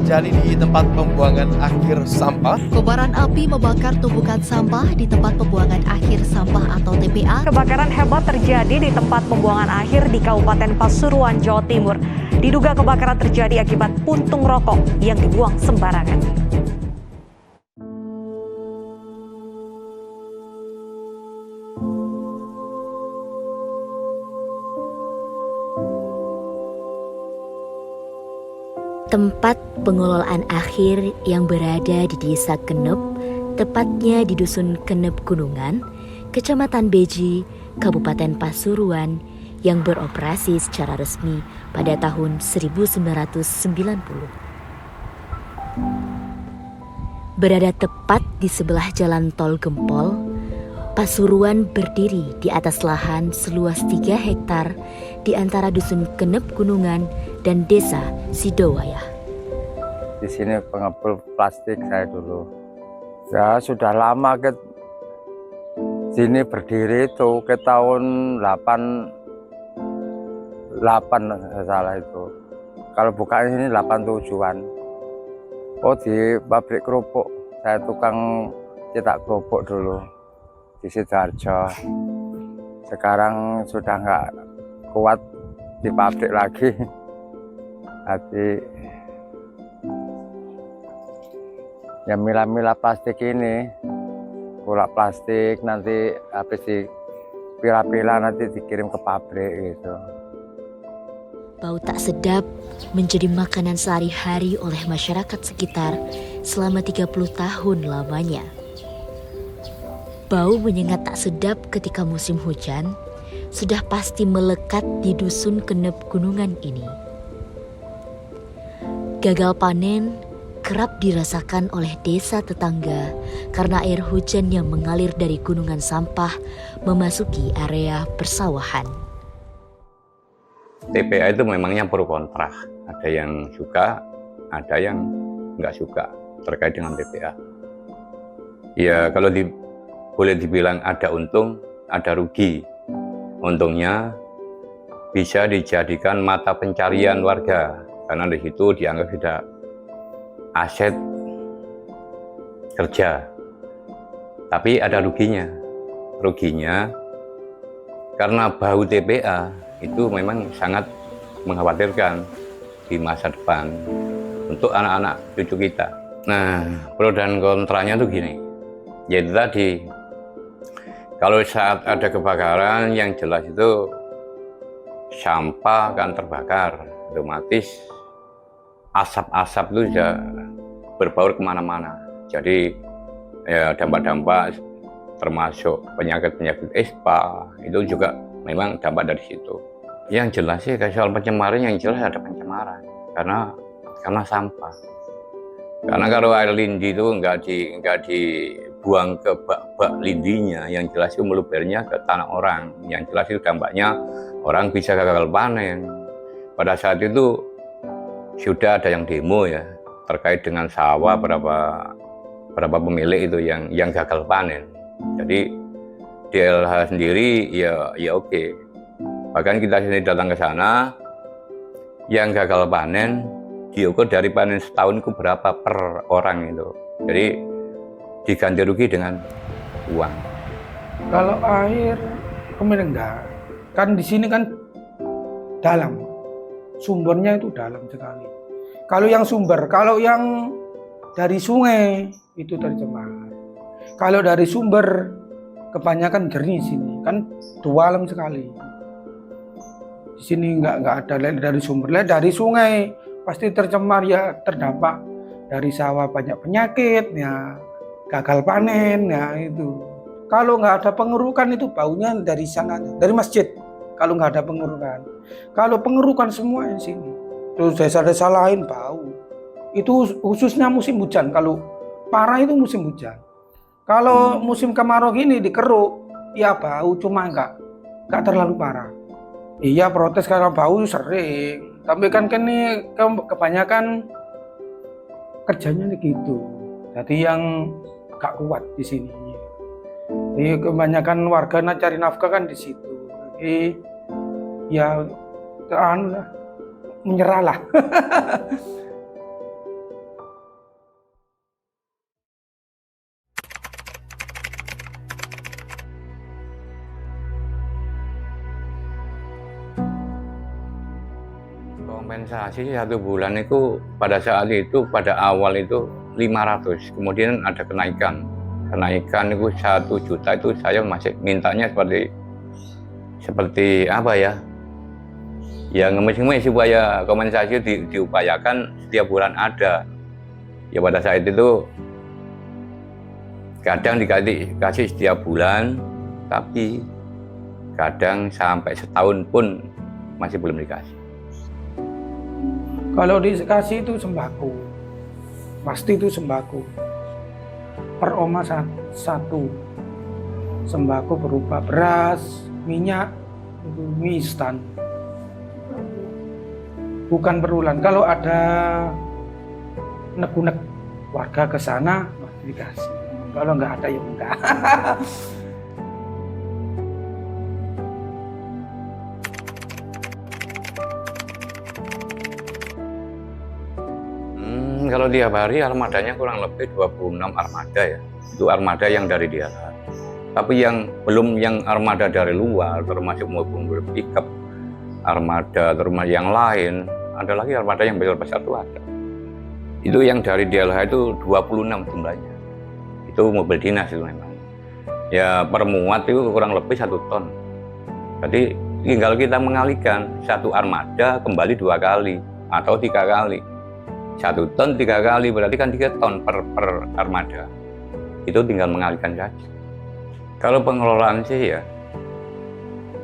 terjadi di tempat pembuangan akhir sampah. Kobaran api membakar tumpukan sampah di tempat pembuangan akhir sampah atau TPA. Kebakaran hebat terjadi di tempat pembuangan akhir di Kabupaten Pasuruan, Jawa Timur. Diduga kebakaran terjadi akibat puntung rokok yang dibuang sembarangan. Tempat pengelolaan akhir yang berada di Desa Kenep, tepatnya di Dusun Kenep Gunungan, Kecamatan Beji, Kabupaten Pasuruan, yang beroperasi secara resmi pada tahun 1990. Berada tepat di sebelah jalan tol Gempol, Pasuruan berdiri di atas lahan seluas 3 hektar di antara Dusun Kenep Gunungan dan Desa Sidowayah. Di sini pengepul plastik saya dulu. Ya sudah lama ke sini berdiri itu ke tahun 88 salah itu. Kalau bukan ini 87-an. Oh di pabrik kerupuk. Saya tukang cetak kerupuk dulu di Sidoarjo. Sekarang sudah nggak kuat di pabrik lagi. Jadi ya milah-milah plastik ini, kulak plastik nanti habis dipilah-pilah nanti dikirim ke pabrik gitu. Bau tak sedap menjadi makanan sehari-hari oleh masyarakat sekitar selama 30 tahun lamanya. Bau menyengat tak sedap ketika musim hujan sudah pasti melekat di Dusun Kenep Gunungan ini. Gagal panen kerap dirasakan oleh desa tetangga karena air hujan yang mengalir dari gunungan sampah memasuki area persawahan. TPA itu memangnya pro kontra, ada yang suka, ada yang nggak suka terkait dengan TPA. Ya kalau boleh dibilang ada untung, ada rugi. Untungnya bisa dijadikan mata pencarian warga, karena di situ dianggap sudah aset kerja. Tapi ada ruginya. Ruginya karena bau TPA itu memang sangat mengkhawatirkan di masa depan untuk anak-anak cucu kita. Nah, pro dan kontranya tuh gini. Jadi tadi kalau saat ada kebakaran yang jelas itu sampah akan terbakar, otomatis asap-asap itu sudah berbaur kemana-mana. Jadi ya dampak-dampak termasuk penyakit-penyakit ispa itu juga memang dampak dari situ. Yang jelas sih soal pencemaran, yang jelas ada pencemaran karena sampah. Karena kalau air lindi itu nggak dibuang ke bak-bak lindinya, yang jelas itu melubernya ke tanah orang. Yang jelas itu dampaknya orang bisa gagal panen. Pada saat itu sudah ada yang demo ya terkait dengan sawah berapa pemilik itu yang gagal panen. Jadi DLH sendiri ya oke. Bahkan kita sini datang ke sana, yang gagal panen diukur dari panen setahun itu berapa per orang itu. Jadi diganti rugi dengan uang. Kalau air kemana enggak? Kan di sini kan dalam. Sumbernya itu dalam sekali. Kalau yang dari sungai itu tercemar. Kalau dari sumber kebanyakan jernih sini, kan dalam sekali. Di sini nggak ada dari sumber, dari sungai pasti tercemar ya, terdampak dari sawah banyak penyakit ya, gagal panen ya itu. Kalau nggak ada pengerukan itu baunya dari sana, dari masjid. Kalau nggak ada pengerukan, kalau pengerukan semua di sini, terus desa-desa lain bau. Itu khususnya musim hujan. Kalau parah itu musim hujan. Kalau musim kemarau gini dikeruk, ya bau, cuma nggak terlalu parah. Iya protes karena bau sering. Tapi kan ini kebanyakan kerjanya gitu. Jadi yang nggak kuat di sini. Jadi kebanyakan warga cari nafkah kan di situ. Jadi ya menyerah lah. Kompensasi 1 bulan itu pada saat itu, pada awal itu 500, kemudian ada kenaikan itu 1 juta, itu saya masih mintanya seperti apa ya, ya ngemis-ngemis supaya kompensasi diupayakan setiap bulan ada. Ya pada saat itu kadang dikasih setiap bulan, tapi kadang sampai setahun pun masih belum dikasih. Kalau dikasih itu sembako, pasti itu sembako. Per oma satu sembako berupa beras, minyak, itu mie instan. Bukan berulang. Kalau ada nek-nek warga ke sana pasti dikasih. Kalau nggak ada ya enggak. Kalau tiap hari armadanya kurang lebih 26 armada ya. Itu armada yang dari daerah. Tapi yang belum yang armada dari luar, termasuk mobil pickup, armada termasuk yang lain, ada lagi armada yang besar itu ada. Itu yang dari daerah itu 26 jumlahnya. Itu mobil dinas itu memang. Ya per muat itu kurang lebih 1 ton. Jadi tinggal kita mengalihkan satu armada kembali 2 kali atau 3 kali. 1 ton 3 kali berarti kan 3 ton per armada. Itu tinggal mengalihkan saja. Kalau pengelolaan sih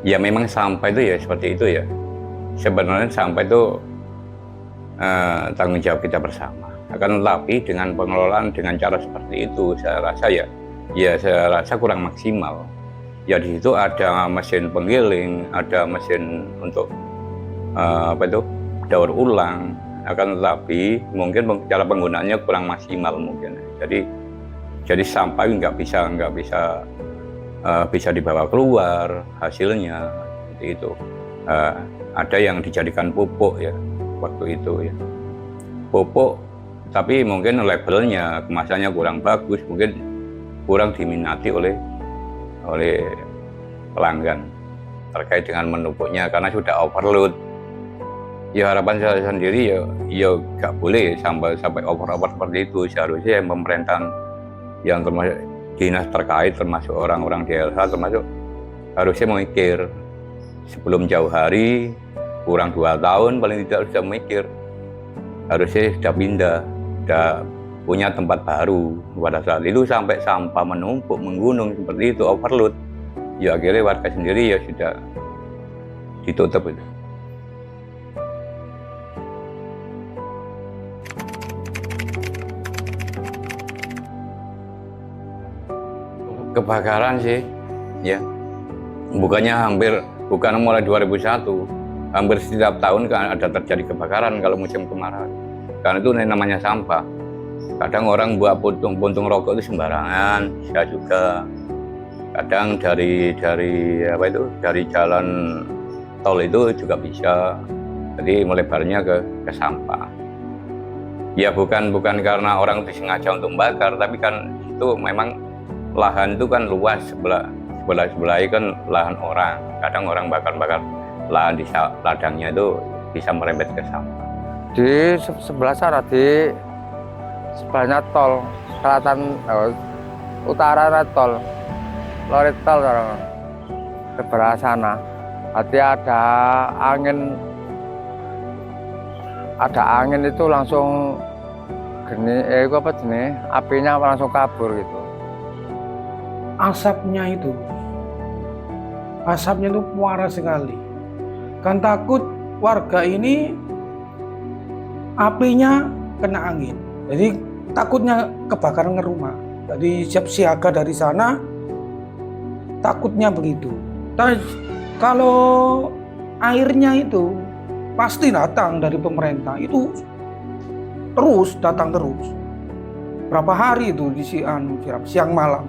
ya memang sampah itu ya seperti itu ya. Sebenarnya sampah itu tanggung jawab kita bersama. Akan tetapi dengan pengelolaan dengan cara seperti itu saya rasa kurang maksimal. Ya di situ ada mesin penggiling, ada mesin untuk daur ulang. Akan tetapi mungkin cara penggunaannya kurang maksimal mungkin. Jadi sampah nggak bisa dibawa keluar hasilnya seperti itu. Ada yang dijadikan pupuk ya waktu itu ya, pupuk, tapi mungkin labelnya kemasannya kurang bagus, mungkin kurang diminati oleh pelanggan terkait dengan menupuknya karena sudah overload. Ya harapan saya sendiri ya nggak boleh sampai over seperti itu. Seharusnya pemerintahan yang termasuk dinas terkait, termasuk orang-orang DLH, termasuk harusnya memikir sebelum jauh hari, kurang 2 tahun paling tidak sudah memikir, harusnya sudah pindah, sudah punya tempat baru. Pada saat itu sampai sampah menumpuk, menggunung seperti itu, overload, ya akhirnya warga sendiri ya sudah ditutup itu. Kebakaran sih, ya. Bukan mulai 2001, hampir setiap tahun kan ada terjadi kebakaran kalau musim kemarau. Karena itu namanya sampah. Kadang orang buat puntung rokok itu sembarangan, saya juga. Kadang dari jalan tol itu juga bisa. Jadi melebarnya ke sampah. Ya bukan karena orang itu sengaja untuk membakar, tapi kan itu memang lahan itu kan luas, sebelah kan lahan orang. Kadang orang bakar lahan di ladangnya itu bisa merembet ke sampah. Di sebelah sana di sebelahnya tol selatan utara tol lori tol sebelah sana. Hati ada angin itu langsung apinya langsung kabur gitu. Asapnya itu muara sekali. Kan takut warga ini apinya kena angin. Jadi takutnya kebakaran rumah. Jadi siap siaga dari sana, takutnya begitu. Tapi kalau airnya itu pasti datang dari pemerintah, itu datang terus. Berapa hari itu di siang malam.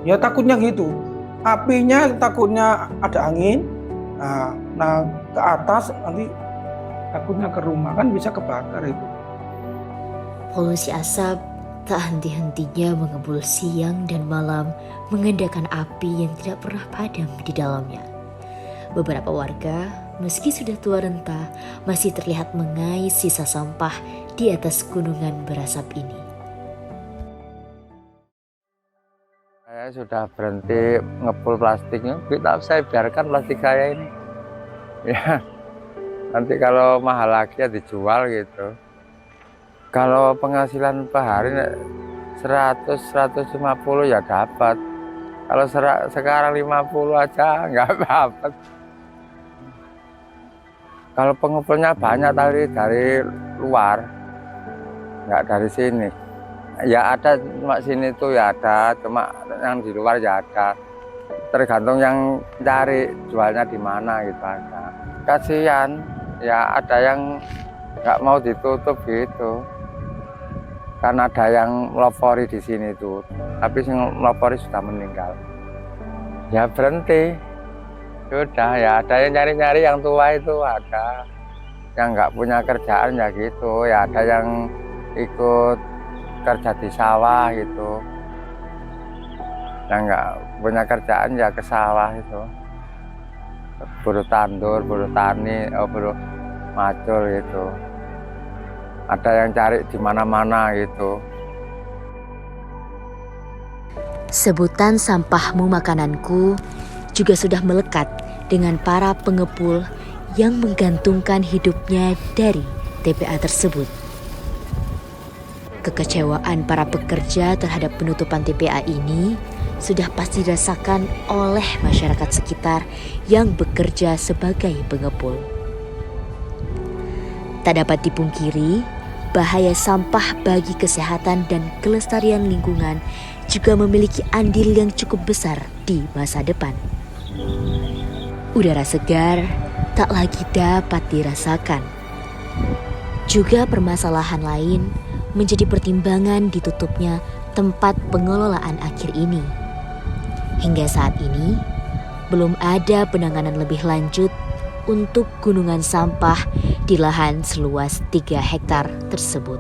Ya takutnya gitu, apinya takutnya ada angin, nah ke atas nanti takutnya ke rumah, kan bisa kebakar itu. Polusi asap tak henti-hentinya mengepul siang dan malam, mengendakan api yang tidak pernah padam di dalamnya. Beberapa warga, meski sudah tua renta, masih terlihat mengais sisa sampah di atas gunungan berasap ini. Saya sudah berhenti ngepul plastiknya, saya biarkan plastik saya ini. Ya, nanti kalau mahal lagi ya dijual gitu. Kalau penghasilan per hari 100-150 ya dapat. Kalau sekarang 50 aja nggak dapat. Kalau pengepulnya banyak dari luar, nggak dari sini. Ya ada, cuma sini tuh ya ada, cuma yang di luar ya ada. Tergantung yang cari jualnya di mana gitu aja. Kasihan, ya ada yang nggak mau ditutup gitu. Karena ada yang melopori di sini tuh, tapi yang melopori sudah meninggal. Ya berhenti. Sudah ya, ada yang nyari-nyari yang tua itu ada. Yang nggak punya kerjaan ya gitu, ya ada yang ikut kerja di sawah gitu. Yang nggak punya kerjaan ya ke sawah itu. Buruh tandur, buruh tani, buruh macul gitu. Ada yang cari di mana-mana gitu. Sebutan sampahmu makananku juga sudah melekat dengan para pengepul yang menggantungkan hidupnya dari TPA tersebut. Kekecewaan para pekerja terhadap penutupan TPA ini sudah pasti dirasakan oleh masyarakat sekitar yang bekerja sebagai pengepul. Tak dapat dipungkiri, bahaya sampah bagi kesehatan dan kelestarian lingkungan juga memiliki andil yang cukup besar di masa depan. Udara segar tak lagi dapat dirasakan. Juga permasalahan lain menjadi pertimbangan ditutupnya tempat pengelolaan akhir ini. Hingga saat ini, belum ada penanganan lebih lanjut untuk gunungan sampah di lahan seluas 3 hektar tersebut.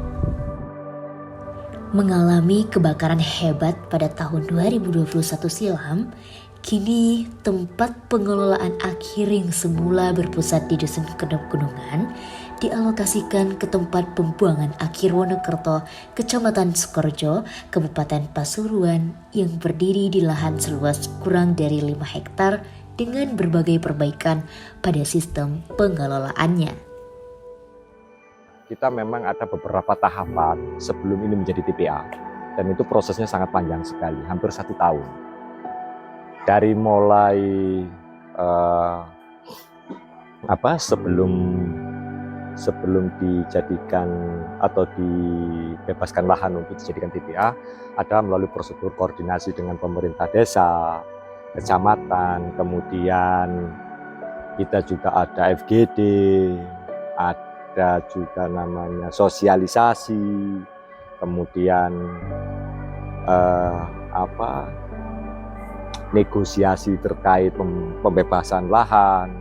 Mengalami kebakaran hebat pada tahun 2021 silam, kini tempat pengelolaan akhir yang semula berpusat di Dusun Kedap Gunungan dialokasikan ke tempat pembuangan akhir Wonokerto, Kecamatan Sukorejo, Kabupaten Pasuruan yang berdiri di lahan seluas kurang dari 5 hektar dengan berbagai perbaikan pada sistem pengelolaannya. Kita memang ada beberapa tahapan sebelum ini menjadi TPA, dan itu prosesnya sangat panjang sekali, hampir 1 tahun. Dari mulai sebelum dijadikan atau dibebaskan lahan untuk dijadikan TPA, ada melalui prosedur koordinasi dengan pemerintah desa, kecamatan, kemudian kita juga ada FGD, ada juga namanya sosialisasi, kemudian negosiasi terkait pembebasan lahan,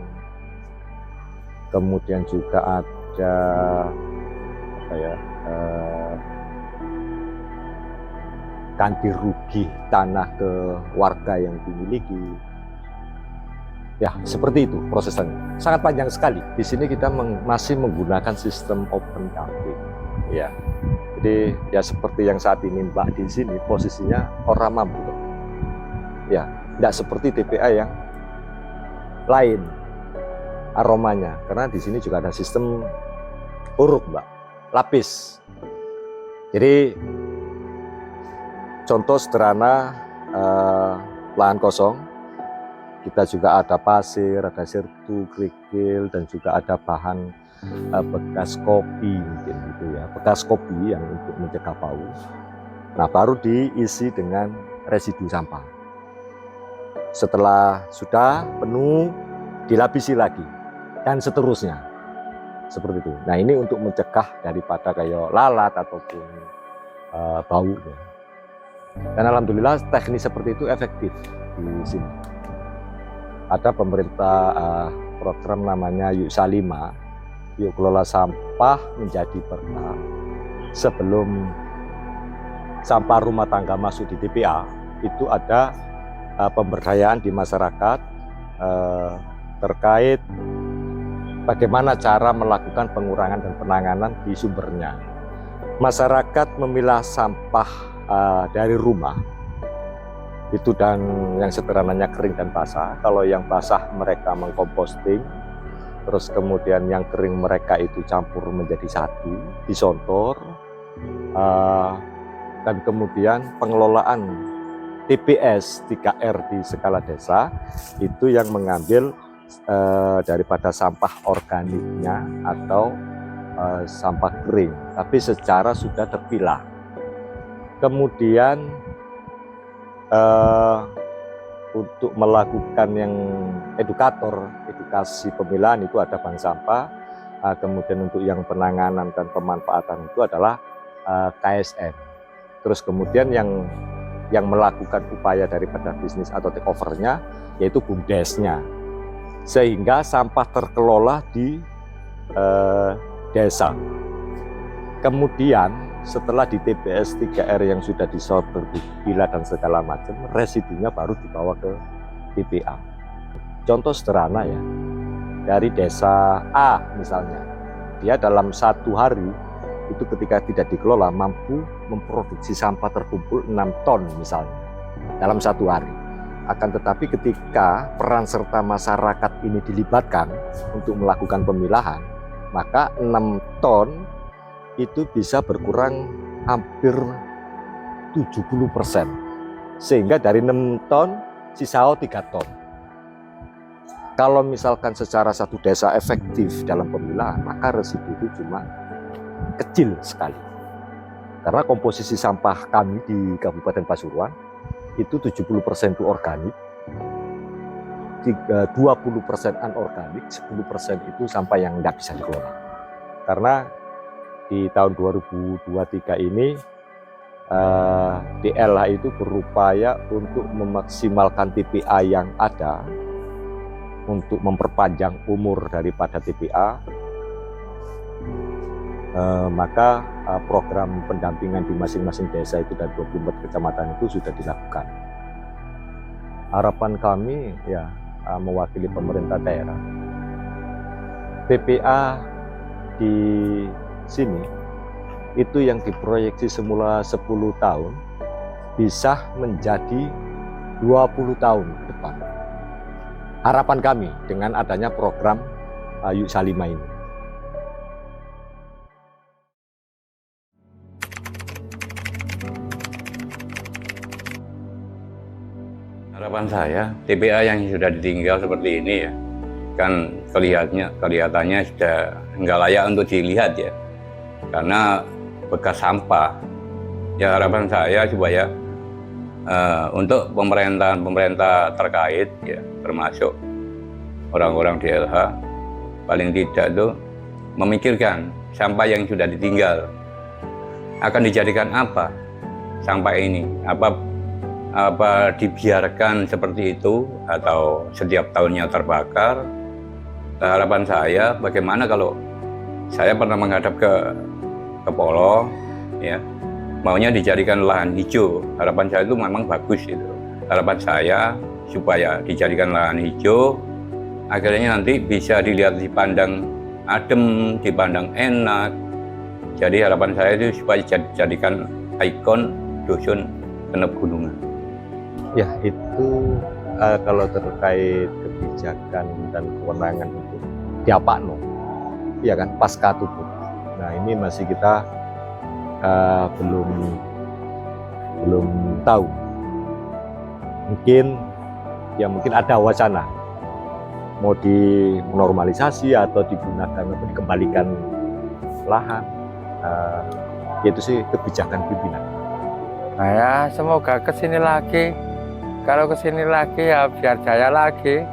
kemudian juga ada ganti rugi tanah ke warga yang dimiliki. Ya, seperti itu prosesnya. Sangat panjang sekali. Di sini kita masih menggunakan sistem open dumping. Ya. Jadi ya seperti yang saat ini Mbak di sini posisinya orang mampu. Ya, tidak seperti TPA yang lain aromanya. Karena di sini juga ada sistem uruk, Mbak, lapis. Jadi contoh sederhana lahan kosong, kita juga ada pasir, ada sertu, kerikil, dan juga ada bahan bekas kopi, mungkin gitu ya, bekas kopi yang untuk mencegah bau. Nah, baru diisi dengan residu sampah. Setelah sudah penuh, dilapisi lagi, dan seterusnya, seperti itu. Nah, ini untuk mencegah daripada kayak lalat ataupun bau. Ya. Dan alhamdulillah teknik seperti itu efektif di sini. Ada pemerintah program namanya Yuk Salima, Yuk Kelola Sampah Menjadi Berkah. Sebelum sampah rumah tangga masuk di TPA, itu ada pemberdayaan di masyarakat terkait bagaimana cara melakukan pengurangan dan penanganan di sumbernya. Masyarakat memilah sampah dari rumah itu, dan yang sederhananya kering dan basah. Kalau yang basah mereka mengkomposting, terus kemudian yang kering mereka itu campur menjadi satu, disontor, dan kemudian pengelolaan TPS 3R di skala desa itu yang mengambil daripada sampah organiknya atau sampah kering, tapi secara sudah terpilah. Kemudian untuk melakukan yang edukasi pemilahan itu ada bank sampah, kemudian untuk yang penanganan dan pemanfaatan itu adalah KSN. Terus kemudian yang melakukan upaya daripada bisnis atau take over-nya yaitu BUMDes-nya, sehingga sampah terkelola di desa. Kemudian setelah di TPS 3R yang sudah disorter, dipilah dan segala macam, residunya baru dibawa ke TPA. Contoh sederhana ya, dari desa A misalnya, dia dalam 1 hari itu ketika tidak dikelola mampu memproduksi sampah terkumpul 6 ton misalnya dalam 1 hari. Akan tetapi ketika peran serta masyarakat ini dilibatkan untuk melakukan pemilahan, maka 6 ton itu bisa berkurang hampir 70%. Sehingga dari 6 ton, sisa 3 ton. Kalau misalkan secara satu desa efektif dalam pemilahan, maka residu itu cuma kecil sekali. Karena komposisi sampah kami di Kabupaten Pasuruan itu 70% itu organik, 20% anorganik, 10% itu sampah yang tidak bisa dikelola. Karena di tahun 2023 ini DLH itu berupaya untuk memaksimalkan TPA yang ada untuk memperpanjang umur daripada TPA. Maka program pendampingan di masing-masing desa itu dan 24 kecamatan itu sudah dilakukan. Harapan kami ya mewakili pemerintah daerah, TPA di sini itu yang diproyeksi semula 10 tahun bisa menjadi 20 tahun ke depan. Harapan kami dengan adanya program Yuk Salima ini. Harapan saya, TPA yang sudah ditinggal seperti ini ya, kan kelihatannya sudah nggak layak untuk dilihat ya, karena bekas sampah. Ya harapan saya supaya untuk pemerintah terkait ya, termasuk orang-orang DLH, paling tidak tuh memikirkan sampah yang sudah ditinggal akan dijadikan apa sampah ini, apa dibiarkan seperti itu atau setiap tahunnya terbakar. Harapan saya bagaimana kalau saya pernah menghadap ke Polo ya, maunya dijadikan lahan hijau. Harapan saya itu memang bagus itu. Harapan saya supaya dijadikan lahan hijau, akhirnya nanti bisa dilihat, dipandang adem, dipandang enak. Jadi harapan saya itu supaya dijadikan ikon dusun Genep Gunungan. Ya itu kalau terkait kebijakan dan kewenangan itu diapakno, ya kan, pasca tutup. Nah ini masih kita belum tahu. Mungkin ada wacana mau dinormalisasi atau digunakan atau dikembalikan lahan. Itu sih kebijakan pimpinan. Nah ya semoga kesini lagi. Kalau kesini lagi ya biar jaya lagi.